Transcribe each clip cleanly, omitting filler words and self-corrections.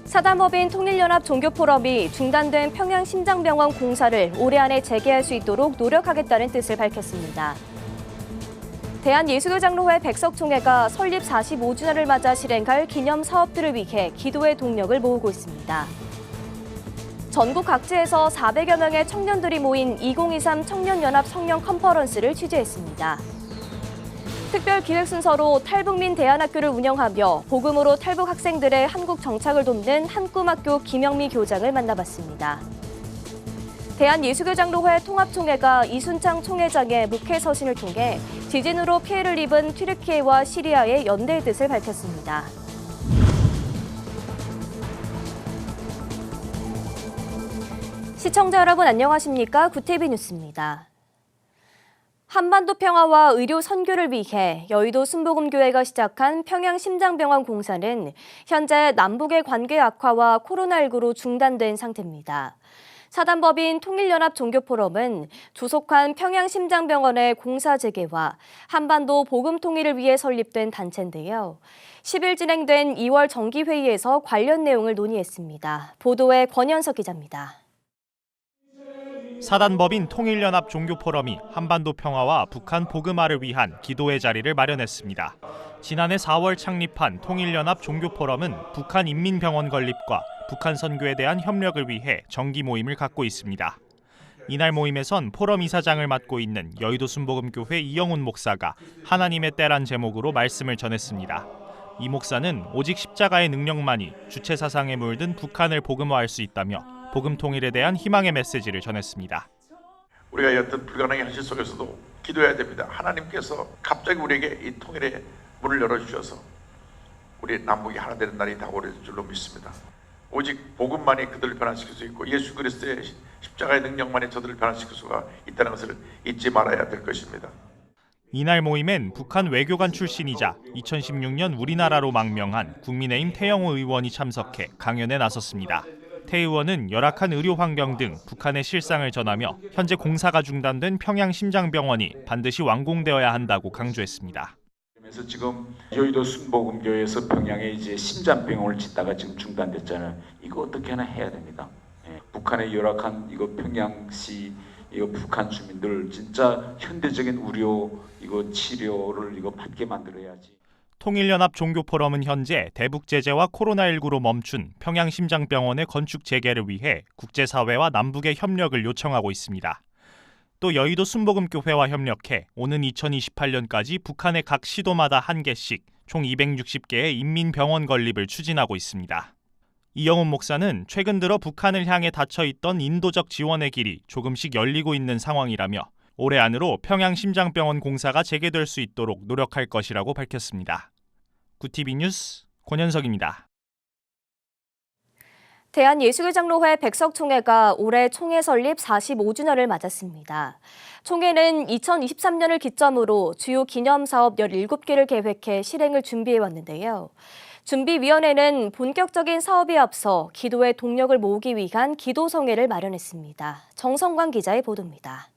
사단법인 통일연합 종교포럼이 중단된 평양심장병원 공사를 올해 안에 재개할 수 있도록 노력하겠다는 뜻을 밝혔습니다. 대한예수교장로회 백석총회가 설립 45주년을 맞아 실행할 기념 사업들을 위해 기도의 동력을 모으고 있습니다. 전국 각지에서 400여 명의 청년들이 모인 2023 청년연합 청년 컨퍼런스를 취재했습니다. 특별 기획 순서로 탈북민 대안학교를 운영하며 복음으로 탈북 학생들의 한국 정착을 돕는 한꿈학교 김영미 교장을 만나봤습니다. 대한예수교장로회 통합총회가 이순창 총회장의 목회 서신을 통해 지진으로 피해를 입은 튀르키예와 시리아의 연대의 뜻을 밝혔습니다. 시청자 여러분 안녕하십니까? 구티비 뉴스입니다. 한반도 평화와 의료 선교를 위해 여의도 순복음교회가 시작한 평양심장병원 공사는 현재 남북의 관계 악화와 코로나19로 중단된 상태입니다. 사단법인 통일연합 종교포럼은 조속한 평양심장병원의 공사 재개와 한반도 복음 통일을 위해 설립된 단체인데요. 10일 진행된 2월 정기회의에서 관련 내용을 논의했습니다. 보도에 권현석 기자입니다. 사단법인 통일연합 종교포럼이 한반도 평화와 북한 복음화를 위한 기도의 자리를 마련했습니다. 지난해 4월 창립한 통일연합 종교포럼은 북한 인민병원 건립과 북한 선교에 대한 협력을 위해 정기 모임을 갖고 있습니다. 이날 모임에선 포럼 이사장을 맡고 있는 여의도 순복음교회 이영훈 목사가 하나님의 때란 제목으로 말씀을 전했습니다. 이 목사는 오직 십자가의 능력만이 주체 사상에 물든 북한을 복음화할 수 있다며 복음 통일에 대한 희망의 메시지를 전했습니다. 우리가 여튼 불가능한 현실 속에서도 기도해야 됩니다. 하나님께서 갑자기 우리에게 이 통일의 문을 열어주셔서 우리 남북이 하나 되는 날이 다가올 줄로 믿습니다. 오직 복음만이 그들을 변화시킬 수 있고 예수 그리스도의 십자가의 능력만이 저들을 변화시킬 수가 있다는 것을 잊지 말아야 될 것입니다. 이날 모임엔 북한 외교관 출신이자 2016년 우리나라로 망명한 국민의힘 태영호 의원이 참석해 강연에 나섰습니다. 태 의원은 열악한 의료 환경 등 북한의 실상을 전하며 현재 공사가 중단된 평양심장병원이 반드시 완공되어야 한다고 강조했습니다. 그래서 지금 여의도 순복음교회에서 평양에 이제 심장병원을 짓다가 지금 중단됐잖아요. 이거 어떻게 하나 해야 됩니다. 북한의 열악한 이거 평양시 이거 북한 주민들 진짜 현대적인 의료 이거 치료를 이거 받게 만들어야지. 통일연합 종교포럼은 현재 대북 제재와 코로나19로 멈춘 평양심장병원의 건축 재개를 위해 국제사회와 남북의 협력을 요청하고 있습니다. 또 여의도 순복음교회와 협력해 오는 2028년까지 북한의 각 시도마다 한 개씩 총 260개의 인민병원 건립을 추진하고 있습니다. 이영훈 목사는 최근 들어 북한을 향해 닫혀있던 인도적 지원의 길이 조금씩 열리고 있는 상황이라며 올해 안으로 평양심장병원 공사가 재개될 수 있도록 노력할 것이라고 밝혔습니다. 구티비 뉴스 권현석입니다. 대한예수교장로회 백석총회가 올해 총회 설립 45주년을 맞았습니다. 총회는 2023년을 기점으로 주요 기념사업 17개를 계획해 실행을 준비해왔는데요. 준비위원회는 본격적인 사업에 앞서 기도의 동력을 모으기 위한 기도성회를 마련했습니다. 정성광 기자의 보도입니다.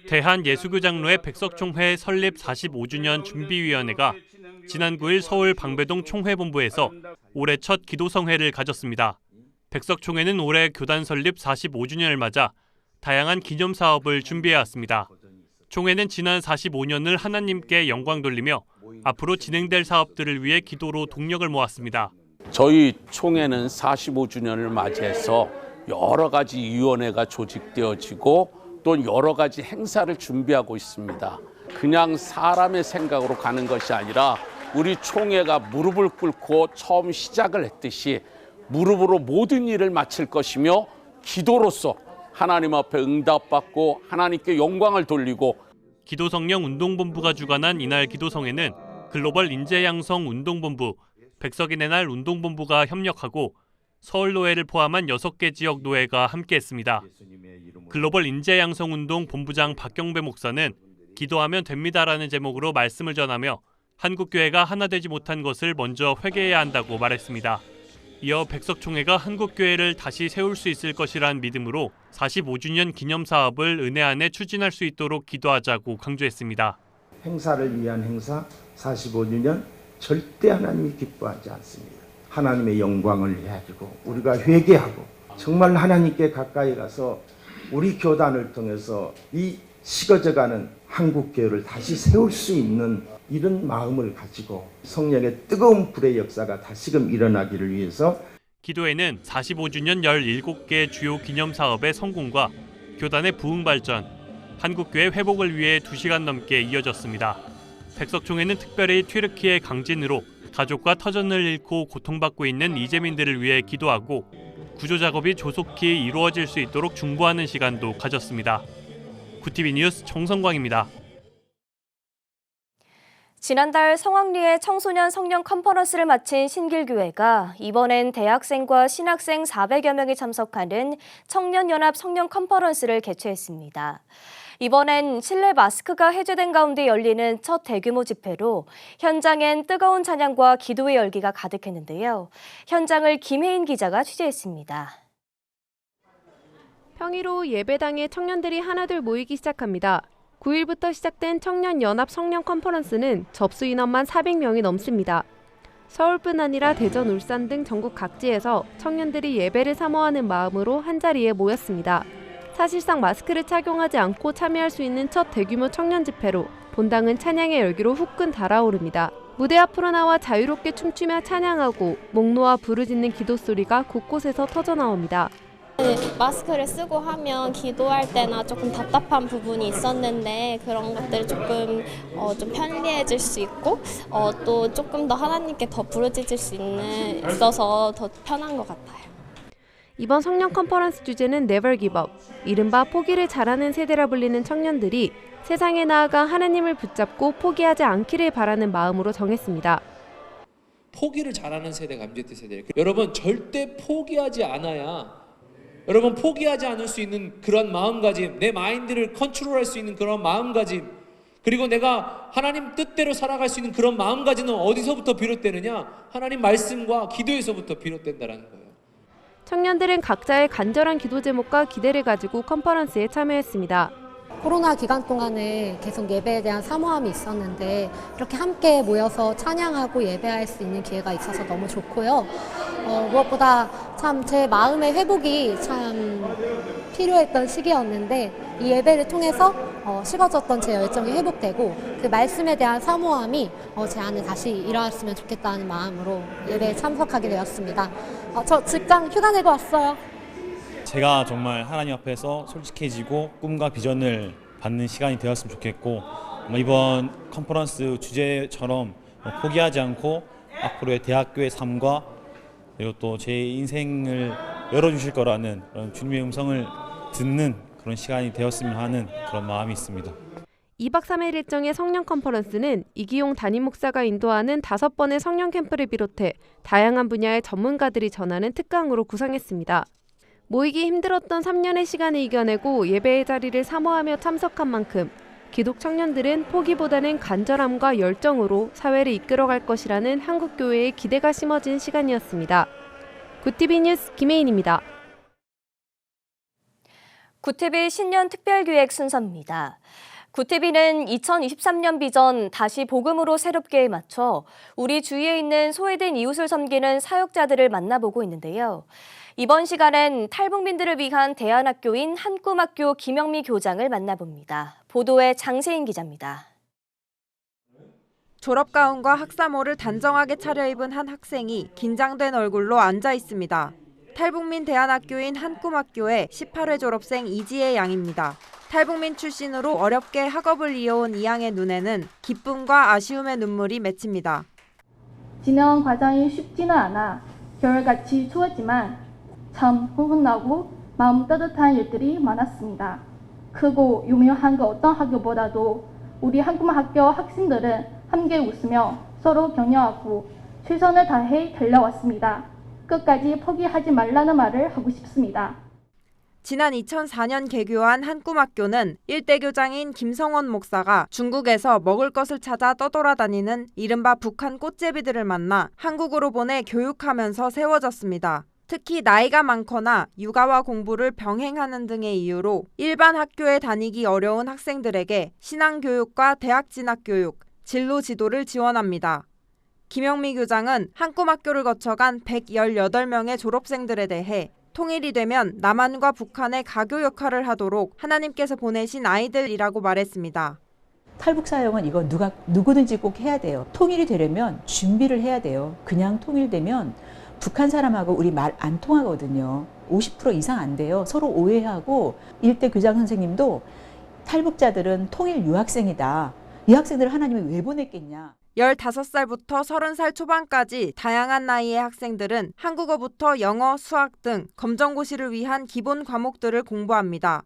대한예수교장로회 백석총회 설립 45주년 준비위원회가 지난 9일 서울 방배동 총회본부에서 올해 첫 기도성회를 가졌습니다. 백석총회는 올해 교단 설립 45주년을 맞아 다양한 기념사업을 준비해왔습니다. 총회는 지난 45년을 하나님께 영광 돌리며 앞으로 진행될 사업들을 위해 기도로 동력을 모았습니다. 저희 총회는 45주년을 맞이해서 여러 가지 위원회가 조직되어지고 또 여러 가지 행사를 준비하고 있습니다. 그냥 사람의 생각으로 가는 것이 아니라 우리 총회가 무릎을 꿇고 처음 시작을 했듯이 무릎으로 모든 일을 마칠 것이며 기도로서 하나님 앞에 응답받고 하나님께 영광을 돌리고 기도성령 운동본부가 주관한 이날 기도성회는 글로벌 인재양성 운동본부, 백석인의 날 운동본부가 협력하고 서울노회를 포함한 6개 지역 노회가 함께했습니다. 글로벌 인재양성운동 본부장 박경배 목사는 기도하면 됩니다라는 제목으로 말씀을 전하며 한국교회가 하나 되지 못한 것을 먼저 회개해야 한다고 말했습니다. 이어 백석총회가 한국교회를 다시 세울 수 있을 것이란 믿음으로 45주년 기념사업을 은혜 안에 추진할 수 있도록 기도하자고 강조했습니다. 행사를 위한 행사 45주년 절대 하나님이 기뻐하지 않습니다. 하나님의 영광을 해가지고 우리가 회개하고 정말 하나님께 가까이 가서 우리 교단을 통해서 이 식어져가는 한국교회를 다시 세울 수 있는 이런 마음을 가지고 성령의 뜨거운 불의 역사가 다시금 일어나기를 위해서 기도회는 45주년 17개 주요 기념 사업의 성공과 교단의 부흥 발전, 한국교회 회복을 위해 2시간 넘게 이어졌습니다. 백석총회는 특별히 튀르키예 강진으로 가족과 터전을 잃고 고통받고 있는 이재민들을 위해 기도하고 구조 작업이 조속히 이루어질 수 있도록 중보하는 시간도 가졌습니다. 구티비 뉴스 정성광입니다. 지난달 성황리에 청소년 성령 컨퍼런스를 마친 신길교회가 이번엔 대학생과 신학생 400여 명이 참석하는 청년연합 성령 컨퍼런스를 개최했습니다. 이번엔 실내 마스크가 해제된 가운데 열리는 첫 대규모 집회로 현장엔 뜨거운 찬양과 기도의 열기가 가득했는데요. 현장을 김혜인 기자가 취재했습니다. 평일 오후 예배당에 청년들이 하나둘 모이기 시작합니다. 9일부터 시작된 청년연합 성령 컨퍼런스는 접수 인원만 400명이 넘습니다. 서울뿐 아니라 대전, 울산 등 전국 각지에서 청년들이 예배를 사모하는 마음으로 한자리에 모였습니다. 사실상 마스크를 착용하지 않고 참여할 수 있는 첫 대규모 청년 집회로 본당은 찬양의 열기로 후끈 달아오릅니다. 무대 앞으로 나와 자유롭게 춤추며 찬양하고 목 놓아 부르짖는 기도 소리가 곳곳에서 터져나옵니다. 마스크를 쓰고 하면 기도할 때나 조금 답답한 부분이 있었는데 그런 것들 조금 좀 편리해질 수 있고 또 조금 더 하나님께 더 부르짖을 수 있어서 더 편한 것 같아요. 이번 성령 컨퍼런스 주제는 Never Give Up, 이른바 포기를 잘하는 세대라 불리는 청년들이 세상에 나아가 하나님을 붙잡고 포기하지 않기를 바라는 마음으로 정했습니다. 포기를 잘하는 세대가 MZ 세대. 여러분 절대 포기하지 않아야 여러분 포기하지 않을 수 있는 그런 마음가짐, 내 마인드를 컨트롤할 수 있는 그런 마음가짐, 그리고 내가 하나님 뜻대로 살아갈 수 있는 그런 마음가짐은 어디서부터 비롯되느냐? 하나님 말씀과 기도에서부터 비롯된다라는 거예요. 청년들은 각자의 간절한 기도 제목과 기대를 가지고 컨퍼런스에 참여했습니다. 코로나 기간 동안에 계속 예배에 대한 사모함이 있었는데 이렇게 함께 모여서 찬양하고 예배할 수 있는 기회가 있어서 너무 좋고요. 무엇보다 참 제 마음의 회복이 참 필요했던 시기였는데 이 예배를 통해서 식어졌던 제 열정이 회복되고 그 말씀에 대한 사모함이 제 안에 다시 일어났으면 좋겠다는 마음으로 예배에 참석하게 되었습니다. 저 직장 휴가 내고 왔어요. 제가 정말 하나님 앞에서 솔직해지고 꿈과 비전을 받는 시간이 되었으면 좋겠고 이번 컨퍼런스 주제처럼 포기하지 않고 앞으로의 대학교의 삶과 그리고 또 제 인생을 열어주실 거라는 그런 주님의 음성을 듣는 그런 시간이 되었으면 하는 그런 마음이 있습니다. 2박 3일 일정의 성령 컨퍼런스는 이기용 담임 목사가 인도하는 5번의 성령 캠프를 비롯해 다양한 분야의 전문가들이 전하는 특강으로 구성했습니다. 모이기 힘들었던 3년의 시간을 이겨내고 예배의 자리를 사모하며 참석한 만큼 기독 청년들은 포기보다는 간절함과 열정으로 사회를 이끌어갈 것이라는 한국교회의 기대가 심어진 시간이었습니다. 구티비 뉴스 김혜인입니다. 구티비 신년 특별기획 순서입니다. 구티비는 2023년 비전 다시 복음으로 새롭게에 맞춰 우리 주위에 있는 소외된 이웃을 섬기는 사역자들을 만나보고 있는데요. 이번 시간엔 탈북민들을 위한 대안학교인 한꿈학교 김영미 교장을 만나봅니다. 보도에 장세인 기자입니다. 졸업가운과 학사모를 단정하게 차려입은 한 학생이 긴장된 얼굴로 앉아 있습니다. 탈북민 대안학교인 한꿈학교의 18회 졸업생 이지혜 양입니다. 탈북민 출신으로 어렵게 학업을 이어온 이 양의 눈에는 기쁨과 아쉬움의 눈물이 맺힙니다. 지내온 과정이 쉽지는 않아 겨울같이 추웠지만 참 훈훈하고 마음 따뜻한 일들이 많았습니다. 크고 유명한 그 어떤 학교보다도 우리 한꿈학교 학생들은 함께 웃으며 서로 격려하고 최선을 다해 달려왔습니다. 끝까지 포기하지 말라는 말을 하고 싶습니다. 지난 2004년 개교한 한꿈학교는 일대 교장인 김성원 목사가 중국에서 먹을 것을 찾아 떠돌아다니는 이른바 북한 꽃제비들을 만나 한국으로 보내 교육하면서 세워졌습니다. 특히 나이가 많거나 육아와 공부를 병행하는 등의 이유로 일반 학교에 다니기 어려운 학생들에게 신앙교육과 대학 진학 교육, 진로 지도를 지원합니다. 김영미 교장은 한 꿈학교를 거쳐간 118명의 졸업생들에 대해 통일이 되면 남한과 북한의 가교 역할을 하도록 하나님께서 보내신 아이들이라고 말했습니다. 탈북사역은 이거 누구든지 꼭 해야 돼요. 통일이 되려면 준비를 해야 돼요. 그냥 통일되면 북한 사람하고 우리 말 안 통하거든요. 50% 이상 안 돼요. 서로 오해하고 일대 교장 선생님도 탈북자들은 통일 유학생이다. 이 학생들을 하나님이 왜 보냈겠냐. 15살부터 30살 초반까지 다양한 나이의 학생들은 한국어부터 영어, 수학 등 검정고시를 위한 기본 과목들을 공부합니다.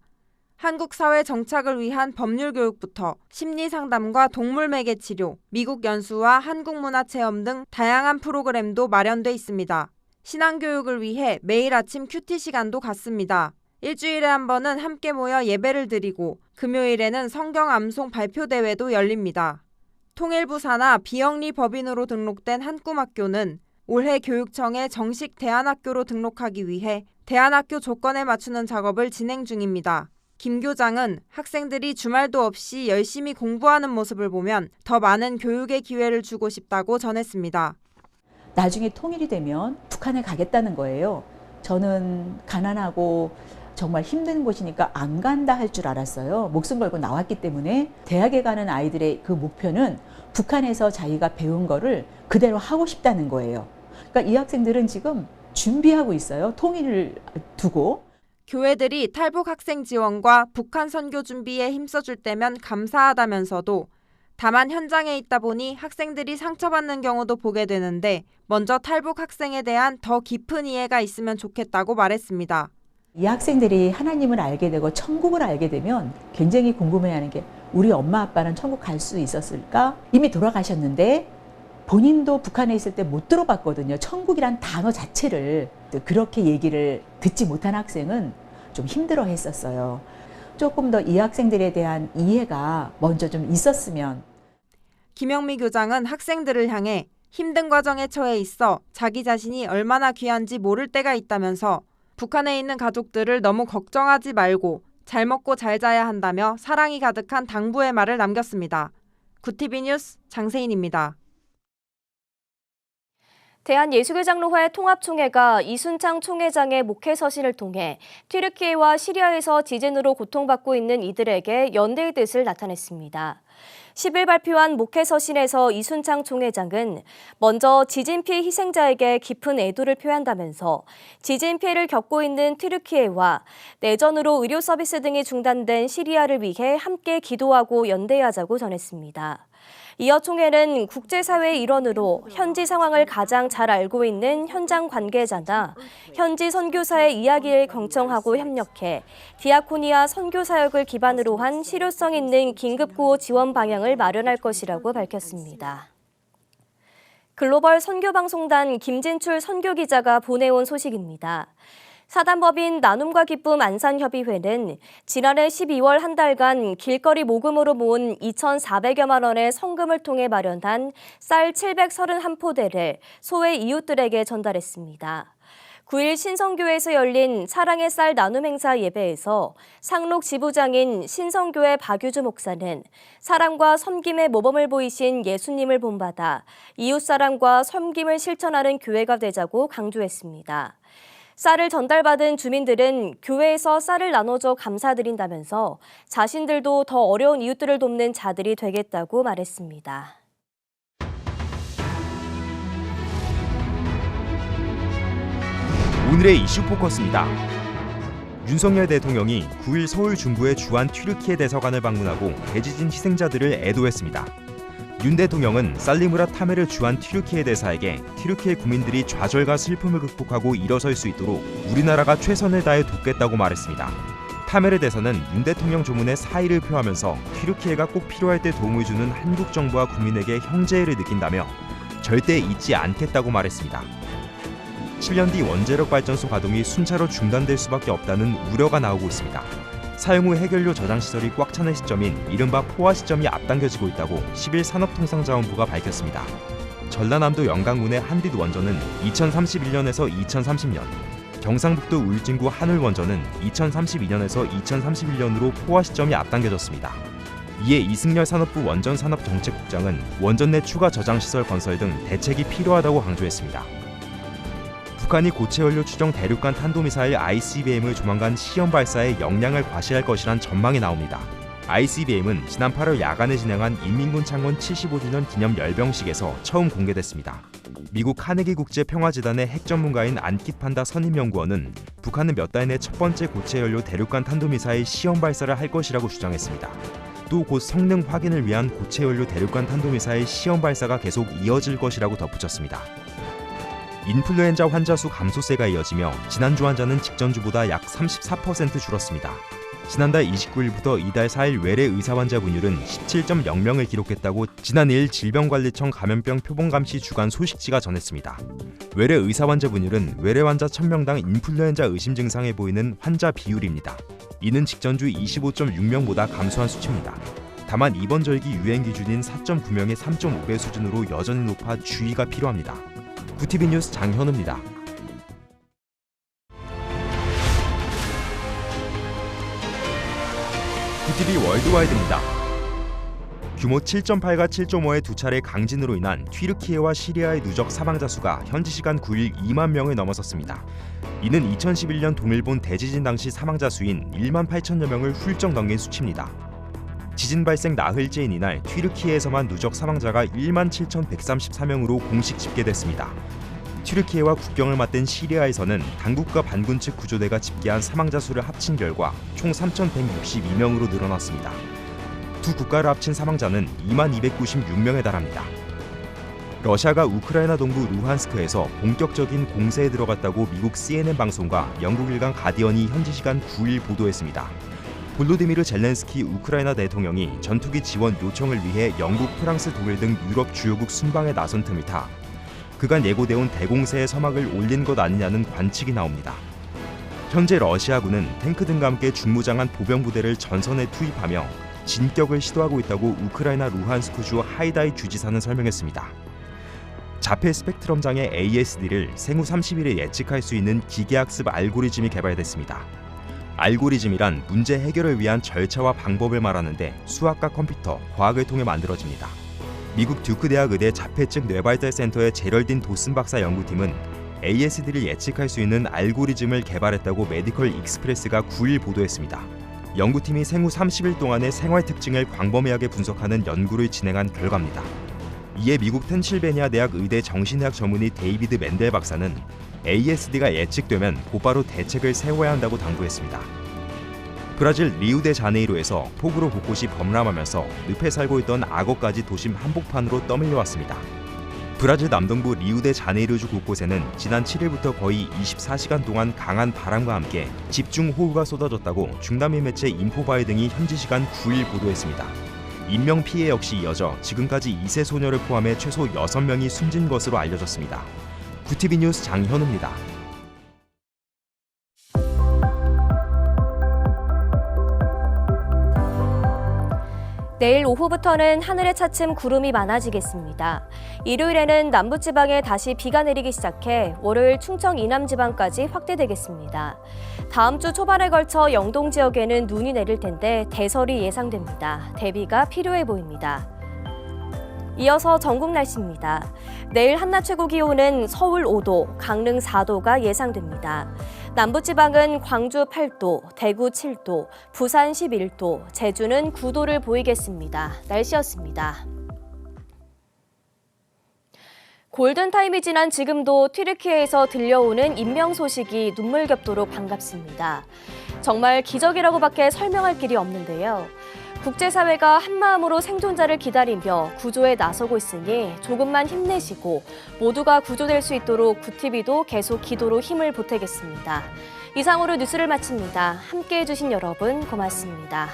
한국 사회 정착을 위한 법률 교육부터 심리 상담과 동물 매개 치료, 미국 연수와 한국 문화 체험 등 다양한 프로그램도 마련돼 있습니다. 신앙 교육을 위해 매일 아침 큐티 시간도 갖습니다. 일주일에 한 번은 함께 모여 예배를 드리고 금요일에는 성경 암송 발표 대회도 열립니다. 통일부 산하 비영리 법인으로 등록된 한 꿈학교는 올해 교육청에 정식 대안학교로 등록하기 위해 대안학교 조건에 맞추는 작업을 진행 중입니다. 김 교장은 학생들이 주말도 없이 열심히 공부하는 모습을 보면 더 많은 교육의 기회를 주고 싶다고 전했습니다. 나중에 통일이 되면 북한에 가겠다는 거예요. 저는 가난하고 정말 힘든 곳이니까 안 간다 할 줄 알았어요. 목숨 걸고 나왔기 때문에 대학에 가는 아이들의 그 목표는 북한에서 자기가 배운 거를 그대로 하고 싶다는 거예요. 그러니까 이 학생들은 지금 준비하고 있어요. 통일을 두고. 교회들이 탈북 학생 지원과 북한 선교 준비에 힘써줄 때면 감사하다면서도 다만 현장에 있다 보니 학생들이 상처받는 경우도 보게 되는데 먼저 탈북 학생에 대한 더 깊은 이해가 있으면 좋겠다고 말했습니다. 이 학생들이 하나님을 알게 되고 천국을 알게 되면 굉장히 궁금해하는 게 우리 엄마 아빠는 천국 갈 수 있었을까? 이미 돌아가셨는데 본인도 북한에 있을 때 못 들어봤거든요. 천국이란 단어 자체를. 그렇게 얘기를 듣지 못한 학생은 좀 힘들어 했었어요. 조금 더 이 학생들에 대한 이해가 먼저 좀 있었으면. 김영미 교장은 학생들을 향해 힘든 과정에 처해 있어 자기 자신이 얼마나 귀한지 모를 때가 있다면서 북한에 있는 가족들을 너무 걱정하지 말고 잘 먹고 잘 자야 한다며 사랑이 가득한 당부의 말을 남겼습니다. 구티비 뉴스 장세인입니다. 대한예수교장로회 통합총회가 이순창 총회장의 목회 서신을 통해 튀르키예와 시리아에서 지진으로 고통받고 있는 이들에게 연대의 뜻을 나타냈습니다. 10일 발표한 목회 서신에서 이순창 총회장은 먼저 지진 피해 희생자에게 깊은 애도를 표한다면서 지진 피해를 겪고 있는 튀르키예와 내전으로 의료 서비스 등이 중단된 시리아를 위해 함께 기도하고 연대하자고 전했습니다. 이어 총회는 국제사회의 일원으로 현지 상황을 가장 잘 알고 있는 현장 관계자나 현지 선교사의 이야기를 경청하고 협력해 디아코니아 선교사역을 기반으로 한 실효성 있는 긴급구호 지원 방향을 마련할 것이라고 밝혔습니다. 글로벌 선교방송단 김진출 선교기자가 보내온 소식입니다. 사단법인 나눔과 기쁨 안산협의회는 지난해 12월 한 달간 길거리 모금으로 모은 2,400여만 원의 성금을 통해 마련한 쌀 731포대를 소외 이웃들에게 전달했습니다. 9일 신성교회에서 열린 사랑의 쌀 나눔 행사 예배에서 상록 지부장인 신성교회 박유주 목사는 사랑과 섬김의 모범을 보이신 예수님을 본받아 이웃사랑과 섬김을 실천하는 교회가 되자고 강조했습니다. 쌀을 전달받은 주민들은 교회에서 쌀을 나눠줘 감사드린다면서 자신들도 더 어려운 이웃들을 돕는 자들이 되겠다고 말했습니다. 오늘의 이슈 포커스입니다. 윤석열 대통령이 9일 서울 중구의 주한 튀르키예 대사관을 방문하고 대지진 희생자들을 애도했습니다. 윤 대통령은 살리무라 타메르 주한 튀르키예 대사에게 튀르키예 국민들이 좌절과 슬픔을 극복하고 일어설 수 있도록 우리나라가 최선을 다해 돕겠다고 말했습니다. 타메르 대사는 윤 대통령 조문에 사의를 표하면서 튀르키예가 꼭 필요할 때 도움을 주는 한국 정부와 국민에게 형제애를 느낀다며 절대 잊지 않겠다고 말했습니다. 7년 뒤 원자력 발전소 가동이 순차로 중단될 수밖에 없다는 우려가 나오고 있습니다. 사용 후 해결료 저장 시설이 꽉 차는 시점인 이른바 포화 시점이 앞당겨지고 있다고 10일 산업통상자원부가 밝혔습니다. 전라남도 영광군의 한빛 원전은 2031년에서 2030년, 경상북도 울진구 한울 원전은 2032년에서 2031년으로 포화 시점이 앞당겨졌습니다. 이에 이승열 산업부 원전산업정책국장은 원전 내 추가 저장시설 건설 등 대책이 필요하다고 강조했습니다. 북한이 고체연료 추정 대륙간 탄도미사일 ICBM을 조만간 시험 발사에 역량을 과시할 것이란 전망이 나옵니다. ICBM은 지난 8월 야간에 진행한 인민군 창건 75주년 기념 열병식에서 처음 공개됐습니다. 미국 카네기 국제 평화재단의 핵 전문가인 안킷 판다 선임연구원은 북한은 몇 달 내 첫 번째 고체연료 대륙간 탄도미사일 시험 발사를 할 것이라고 주장했습니다. 또 곧 성능 확인을 위한 고체연료 대륙간 탄도미사일 시험 발사가 계속 이어질 것이라고 덧붙였습니다. 인플루엔자 환자 수 감소세가 이어지며 지난주 환자는 직전주보다 약 34% 줄었습니다. 지난달 29일부터 이달 4일 외래 의사 환자 분율은 17.0명을 기록했다고 지난 2일 질병관리청 감염병 표본감시 주간 소식지가 전했습니다. 외래 의사 환자 분율은 외래 환자 1000명당 인플루엔자 의심 증상에 보이는 환자 비율입니다. 이는 직전주 25.6명보다 감소한 수치입니다. 다만 이번 절기 유행 기준인 4.9명의 3.5배 수준으로 여전히 높아 주의가 필요합니다. 구티비 뉴스 장현우입니다. 구티비 월드와이드입니다. 규모 7.8과 7.5의 두 차례 강진으로 인한 튀르키예와 시리아의 누적 사망자 수가 현지 시간 9일 2만 명을 넘어섰습니다. 이는 2011년 동일본 대지진 당시 사망자 수인 1만 8천여 명을 훌쩍 넘긴 수치입니다. 지진 발생 나흘째인 이날 튀르키예에서만 누적 사망자가 1만 7,134명으로 공식 집계됐습니다. 튀르키예와 국경을 맞댄 시리아에서는 당국과 반군 측 구조대가 집계한 사망자 수를 합친 결과 총 3,162명으로 늘어났습니다. 두 국가를 합친 사망자는 2만 296명에 달합니다. 러시아가 우크라이나 동부 루한스크에서 본격적인 공세에 들어갔다고 미국 CNN 방송과 영국 일간 가디언이 현지 시간 9일 보도했습니다. 볼로디미르 젤렌스키 우크라이나 대통령이 전투기 지원 요청을 위해 영국, 프랑스, 독일 등 유럽 주요국 순방에 나선 틈을 타 그간 예고되어 온 대공세의 서막을 올린 것 아니냐는 관측이 나옵니다. 현재 러시아군은 탱크 등과 함께 중무장한 보병부대를 전선에 투입하며 진격을 시도하고 있다고 우크라이나 루한스크주 하이다이 주지사는 설명했습니다. 자폐 스펙트럼 장애 ASD를 생후 30일에 예측할 수 있는 기계학습 알고리즘이 개발됐습니다. 알고리즘이란 문제 해결을 위한 절차와 방법을 말하는데 수학과 컴퓨터, 과학을 통해 만들어집니다. 미국 듀크 대학 의대 자폐증 뇌발달 센터의 제럴딘 도슨 박사 연구팀은 ASD를 예측할 수 있는 알고리즘을 개발했다고 메디컬 익스프레스가 9일 보도했습니다. 연구팀이 생후 30일 동안의 생활 특징을 광범위하게 분석하는 연구를 진행한 결과입니다. 이에 미국 펜실베니아 대학 의대 정신의학 전문의 데이비드 맨델 박사는 ASD가 예측되면 곧바로 대책을 세워야 한다고 당부했습니다. 브라질 리우데자네이루에서 폭우로 곳곳이 범람하면서 늪에 살고 있던 악어까지 도심 한복판으로 떠밀려왔습니다. 브라질 남동부 리우데자네이루주 곳곳에는 지난 7일부터 거의 24시간 동안 강한 바람과 함께 집중호우가 쏟아졌다고 중남미 매체 인포바이 등이 현지 시간 9일 보도했습니다. 인명피해 역시 이어져 지금까지 2세 소녀를 포함해 최소 6명이 숨진 것으로 알려졌습니다. 구티비 뉴스 장현우입니다. 내일 오후부터는 하늘에 차츰 구름이 많아지겠습니다. 일요일에는 남부지방에 다시 비가 내리기 시작해 월요일 충청 이남지방까지 확대되겠습니다. 다음 주 초반에 걸쳐 영동 지역에는 눈이 내릴 텐데 대설이 예상됩니다. 대비가 필요해 보입니다. 이어서 전국 날씨입니다. 내일 한낮 최고 기온은 서울 5도, 강릉 4도가 예상됩니다. 남부지방은 광주 8도, 대구 7도, 부산 11도, 제주는 9도를 보이겠습니다. 날씨였습니다. 골든타임이 지난 지금도 튀르키예에서 들려오는 인명 소식이 눈물겹도록 반갑습니다. 정말 기적이라고밖에 설명할 길이 없는데요. 국제사회가 한마음으로 생존자를 기다리며 구조에 나서고 있으니 조금만 힘내시고 모두가 구조될 수 있도록 구티비도 계속 기도로 힘을 보태겠습니다. 이상으로 뉴스를 마칩니다. 함께해 주신 여러분 고맙습니다.